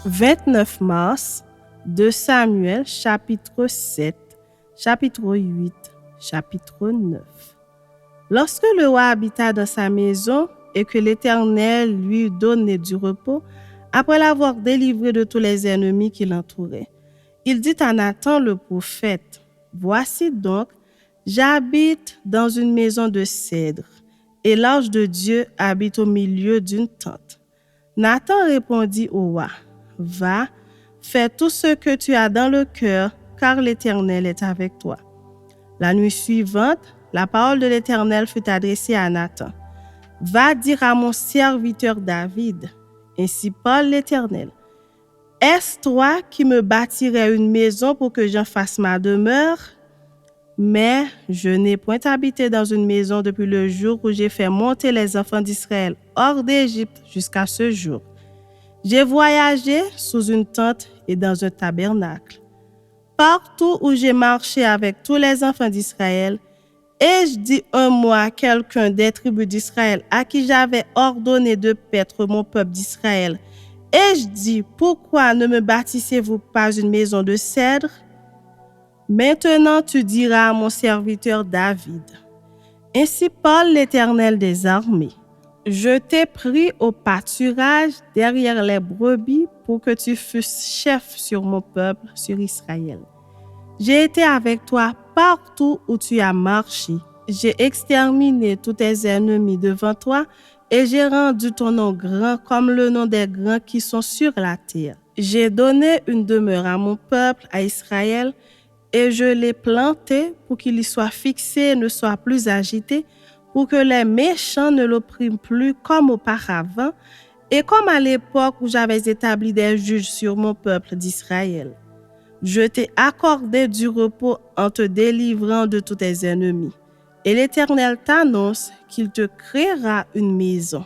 29 mars, 2 Samuel, chapitre 7, chapitre 8, chapitre 9. Lorsque le roi habita dans sa maison et que l'Éternel lui eut donné du repos, après l'avoir délivré de tous les ennemis qui l'entouraient, il dit à Nathan le prophète, « Voici donc, j'habite dans une maison de cèdre, et l'ange de Dieu habite au milieu d'une tente. » Nathan répondit au roi, « Va, fais tout ce que tu as dans le cœur, car l'Éternel est avec toi. » La nuit suivante, la parole de l'Éternel fut adressée à Nathan. « Va dire à mon serviteur David, ainsi parle l'Éternel. Est-ce toi qui me bâtirais une maison pour que j'en fasse ma demeure? Mais je n'ai point habité dans une maison depuis le jour où j'ai fait monter les enfants d'Israël hors d'Égypte jusqu'à ce jour. J'ai voyagé sous une tente et dans un tabernacle. Partout où j'ai marché avec tous les enfants d'Israël, ai-je dit un mot à quelqu'un des tribus d'Israël à qui j'avais ordonné de paître mon peuple d'Israël? Ai-je dit, pourquoi ne me bâtissez-vous pas une maison de cèdre? Maintenant tu diras à mon serviteur David, ainsi parle l'Éternel des armées. Je t'ai pris au pâturage derrière les brebis pour que tu fusses chef sur mon peuple, sur Israël. J'ai été avec toi partout où tu as marché. J'ai exterminé tous tes ennemis devant toi et j'ai rendu ton nom grand comme le nom des grands qui sont sur la terre. J'ai donné une demeure à mon peuple, à Israël, et je l'ai planté pour qu'il y soit fixé et ne soit plus agité, pour que les méchants ne l'oppriment plus comme auparavant, et comme à l'époque où j'avais établi des juges sur mon peuple d'Israël. Je t'ai accordé du repos en te délivrant de tous tes ennemis. Et l'Éternel t'annonce qu'il te créera une maison.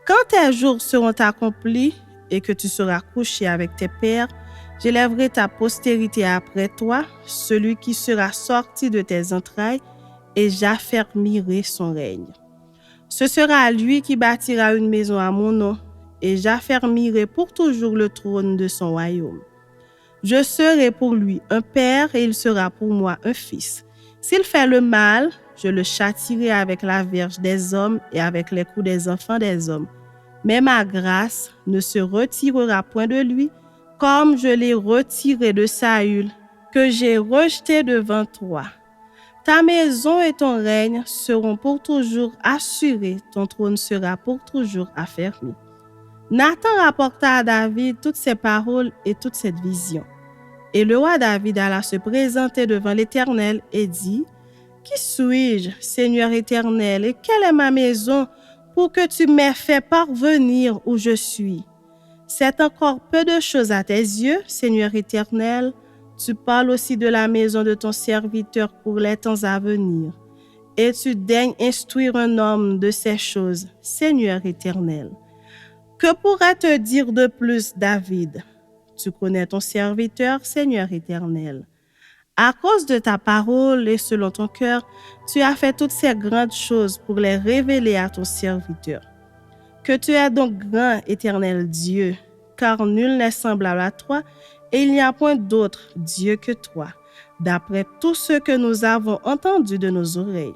Quand tes jours seront accomplis et que tu seras couché avec tes pères, j'élèverai ta postérité après toi, celui qui sera sorti de tes entrailles, et j'affermirai son règne. Ce sera lui qui bâtira une maison à mon nom, et j'affermirai pour toujours le trône de son royaume. Je serai pour lui un père et il sera pour moi un fils. S'il fait le mal, je le châtierai avec la verge des hommes et avec les coups des enfants des hommes. Mais ma grâce ne se retirera point de lui, comme je l'ai retiré de Saül, que j'ai rejeté devant toi. Ta maison et ton règne seront pour toujours assurés, ton trône sera pour toujours affermi. » Nathan rapporta à David toutes ces paroles et toute cette vision. Et le roi David alla se présenter devant l'Éternel et dit, « Qui suis-je, Seigneur éternel, et quelle est ma maison pour que tu m'aies fait parvenir où je suis? C'est encore peu de choses à tes yeux, Seigneur éternel. Tu parles aussi de la maison de ton serviteur pour les temps à venir. Et tu daignes instruire un homme de ces choses, Seigneur éternel. Que pourrais te dire de plus, David? Tu connais ton serviteur, Seigneur éternel. À cause de ta parole et selon ton cœur, tu as fait toutes ces grandes choses pour les révéler à ton serviteur. Que tu es donc grand, éternel Dieu, car nul n'est semblable à toi, et il n'y a point d'autre Dieu que toi, d'après tout ce que nous avons entendu de nos oreilles.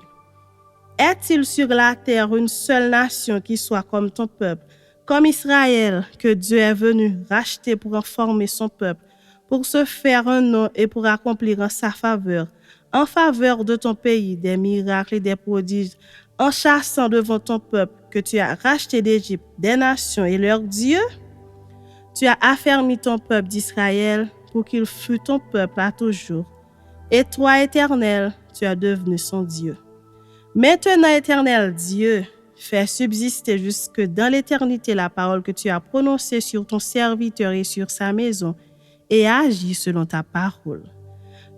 Est-il sur la terre une seule nation qui soit comme ton peuple, comme Israël, que Dieu est venu racheter pour en former son peuple, pour se faire un nom et pour accomplir en sa faveur, en faveur de ton pays, des miracles et des prodiges, en chassant devant ton peuple que tu as racheté d'Égypte des nations et leurs dieux? Tu as affermi ton peuple d'Israël pour qu'il fût ton peuple à toujours. Et toi, Éternel, tu es devenu son Dieu. Maintenant, Éternel Dieu, fais subsister jusque dans l'éternité la parole que tu as prononcée sur ton serviteur et sur sa maison, et agis selon ta parole.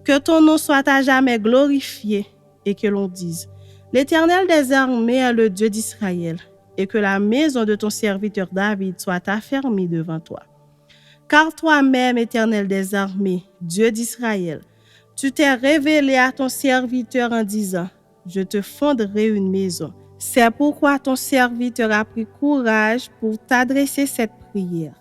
Que ton nom soit à jamais glorifié, et que l'on dise, l'Éternel des armées est le Dieu d'Israël, et que la maison de ton serviteur David soit affermie devant toi. Car toi-même, Éternel des armées, Dieu d'Israël, tu t'es révélé à ton serviteur en disant, je te fonderai une maison. C'est pourquoi ton serviteur a pris courage pour t'adresser cette prière.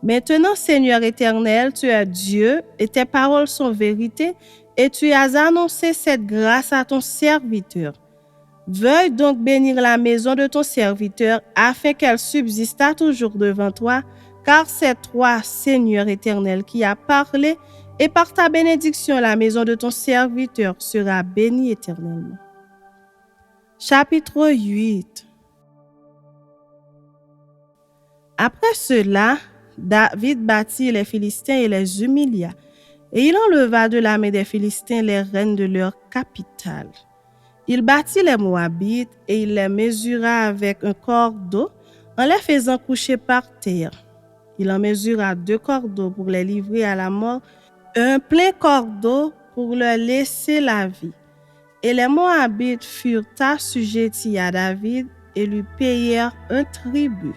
Maintenant, Seigneur éternel, tu es Dieu et tes paroles sont vérité et tu as annoncé cette grâce à ton serviteur. Veuille donc bénir la maison de ton serviteur afin qu'elle subsistât toujours devant toi, car c'est toi, Seigneur éternel, qui as parlé et par ta bénédiction, la maison de ton serviteur sera bénie éternellement. Chapitre 8. Après cela, David battit les Philistins et les humilia, et il enleva de la main des Philistins les reines de leur capitale. Il battit les Moabites et il les mesura avec un cordeau en les faisant coucher par terre. Il en mesura 2 cordeaux pour les livrer à la mort, un plein cordeau pour leur laisser la vie. Et les Moabites furent assujettis à David et lui payèrent un tribut.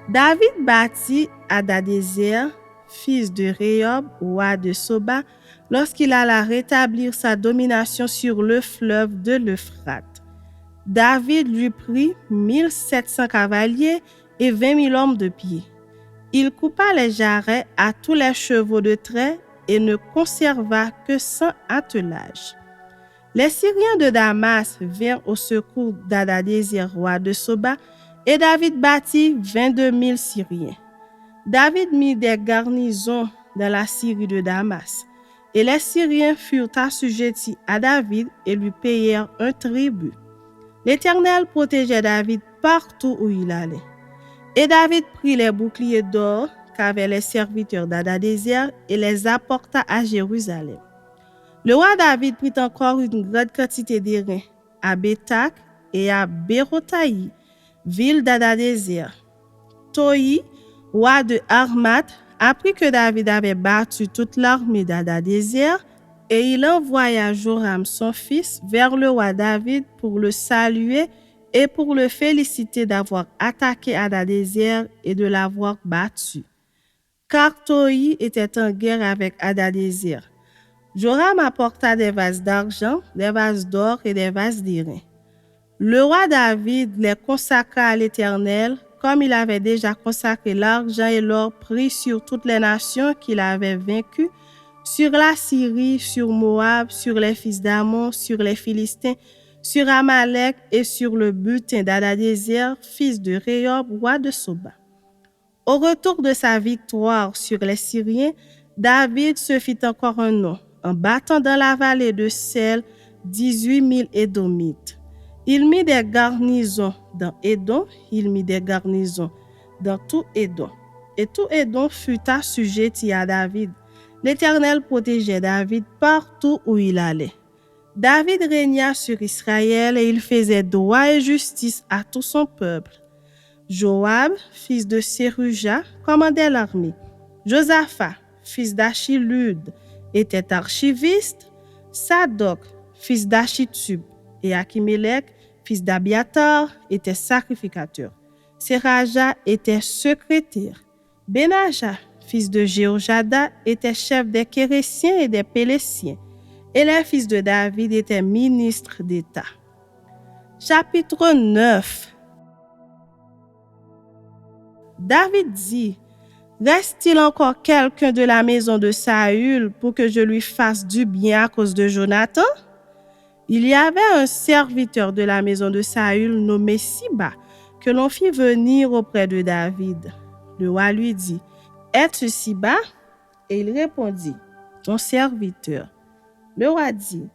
David battit Hadadézer, fils de Rehob, roi de Soba, lorsqu'il alla rétablir sa domination sur le fleuve de l'Euphrate. David lui prit 1700 cavaliers et 20 000 hommes de pied. Il coupa les jarrets à tous les chevaux de trait et ne conserva que 100 attelages. Les Syriens de Damas vinrent au secours d'Hadadézer, roi de Soba, et David battit 22 000 Syriens. David mit des garnisons dans la Syrie de Damas, et les Syriens furent assujettis à David et lui payèrent un tribut. L'Éternel protégeait David partout où il allait. Et David prit les boucliers d'or qu'avaient les serviteurs d'Hadadézer et les apporta à Jérusalem. Le roi David prit encore une grande quantité d'airain à Bétac et à Bérotaï, ville d'Hadadézer. Toi, roi de Armat, apprit que David avait battu toute l'armée d'Hadadézer et il envoya Joram son fils vers le roi David pour le saluer et pour le féliciter d'avoir attaqué Hadadézer et de l'avoir battu. Car Toi était en guerre avec Hadadézer. Joram apporta des vases d'argent, des vases d'or et des vases d'airain. Le roi David les consacra à l'Éternel, comme il avait déjà consacré l'argent et l'or pris sur toutes les nations qu'il avait vaincues, sur la Syrie, sur Moab, sur les fils d'Ammon, sur les Philistins, sur Amalek et sur le butin d'Hadadézer, fils de Rehob, roi de Soba. Au retour de sa victoire sur les Syriens, David se fit encore un nom, en battant dans la vallée de Sel 18 000 Édomites. Il mit des garnisons dans Édom, il mit des garnisons dans tout Édom. Et tout Édom fut assujetti à David. L'Éternel protégeait David partout où il allait. David régna sur Israël et il faisait droit et justice à tout son peuple. Joab, fils de Séruja, commandait l'armée. Josaphat, fils d'Achilud, était archiviste. Sadok, fils d'Achitub, et Achimélec, fils d'Abiatar, était sacrificateur. Seraja était secrétaire. Benaja, fils de Jéhojada, était chef des Kérésiens et des Pélésiens. Et les fils de David étaient ministres d'État. Chapitre 9. David dit: Reste-t-il encore quelqu'un de la maison de Saül pour que je lui fasse du bien à cause de Jonathan? Il y avait un serviteur de la maison de Saül nommé Siba, que l'on fit venir auprès de David. Le roi lui dit: Es-tu Siba? Et il répondit: Ton serviteur. Le roi dit: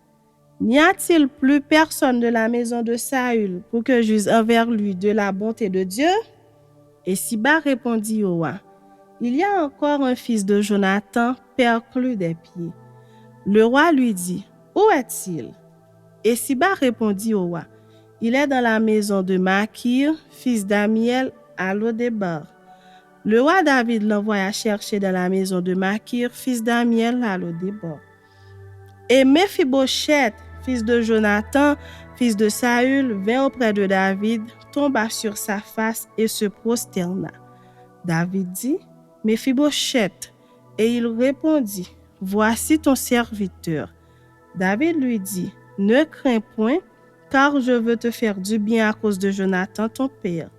N'y a-t-il plus personne de la maison de Saül pour que j'use envers lui de la bonté de Dieu? Et Siba répondit au roi: Il y a encore un fils de Jonathan perclus des pieds. Le roi lui dit: Où est-il? Et Siba répondit au roi: Il est dans la maison de Makir, fils d'Amiel, à Lodébar. Le roi David l'envoya chercher dans la maison de Makir, fils d'Amiel, à Lodébar. Et Méphibosheth, fils de Jonathan, fils de Saül, vint auprès de David, tomba sur sa face et se prosterna. David dit: Méphibosheth. Et il répondit: Voici ton serviteur. David lui dit: Ne crains point, car je veux te faire du bien à cause de Jonathan ton père.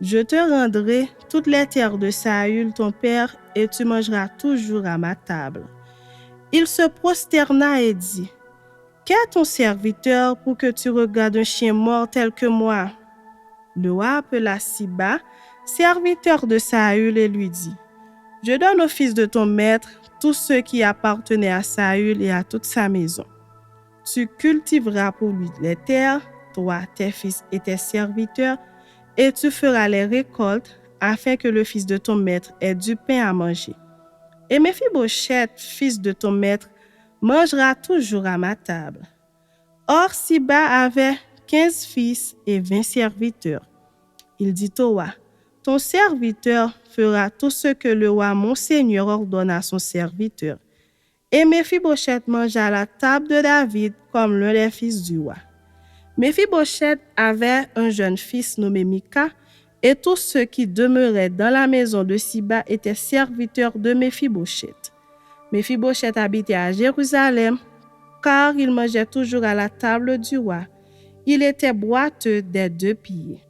Je te rendrai toutes les terres de Saül, ton père, et tu mangeras toujours à ma table. Il se prosterna et dit, qu'est ton serviteur pour que tu regardes un chien mort tel que moi? Le roi appela Siba, serviteur de Saül, et lui dit, je donne au fils de ton maître tout ce qui appartenait à Saül et à toute sa maison. Tu cultiveras pour lui les terres, toi, tes fils et tes serviteurs, et tu feras les récoltes afin que le fils de ton maître ait du pain à manger. Et Méphibosheth, fils de ton maître, mangera toujours à ma table. Or, Siba avait 15 fils et 20 serviteurs. Il dit au roi, ton serviteur fera tout ce que le roi mon seigneur ordonne à son serviteur. Et Méphibosheth mangea à la table de David comme l'un des fils du roi. Méphibosheth avait un jeune fils nommé Mika, et tous ceux qui demeuraient dans la maison de Siba étaient serviteurs de Méphibosheth. Méphibosheth habitait à Jérusalem, car il mangeait toujours à la table du roi. Il était boiteux des 2 pieds.